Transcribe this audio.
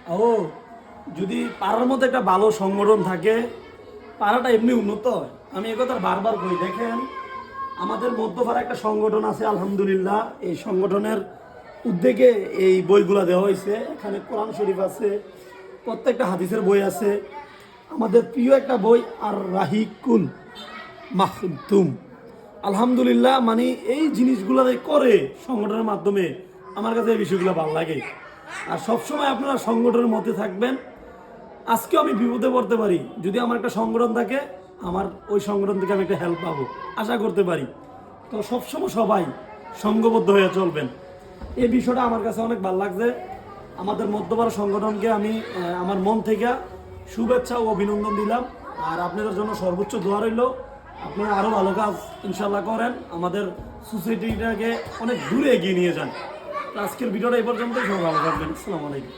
ও যদি পাড়ার মধ্যে একটা ভালো সংগঠন থাকে, পাড়াটা এমনি উন্নত হয়। আমি একথা বারবার বলি। দেখেন, আমাদের মধ্যপাড়া একটা সংগঠন আছে, আলহামদুলিল্লাহ। এই সংগঠনের উদ্যোগে এই বইগুলা দেওয়া হয়েছে। এখানে কোরআন শরীফ আছে, প্রত্যেকটা হাদিসের বই আছে। আমাদের প্রিয় একটা বই আর রাহিকুল মাহতুম, আলহামদুলিল্লাহ। মানে এই জিনিসগুলো করে সংগঠনের মাধ্যমে, আমার কাছে এই বিষয়গুলো ভালো লাগে। আর সবসময় আপনারা সংগঠনের মধ্যে থাকবেন। আজকেও আমি বিপদে পড়তে পারি, যদি আমার একটা সংগঠন থাকে, আমার ওই সংগঠন থেকে আমি একটা হেল্প পাবো, আশা করতে পারি। তো সবসময় সবাই সংঘবদ্ধ হয়ে চলবেন। এই বিষয়টা আমার কাছে অনেক ভালো লাগছে। আমাদের মধ্যপাড়া সংগঠনকে আমি আমার মন থেকে শুভেচ্ছা ও অভিনন্দন দিলাম। আর আপনাদের জন্য সর্বোচ্চ দোয়া রইল, আপনারা আরও ভালো কাজ ইনশাল্লাহ করেন, আমাদের সোসাইটিটাকে অনেক দূরে এগিয়ে নিয়ে যান। তো আজকের ভিডিওটা এই পর্যন্তই। সবাই ভালো থাকবেন। আসসালামু আলাইকুম।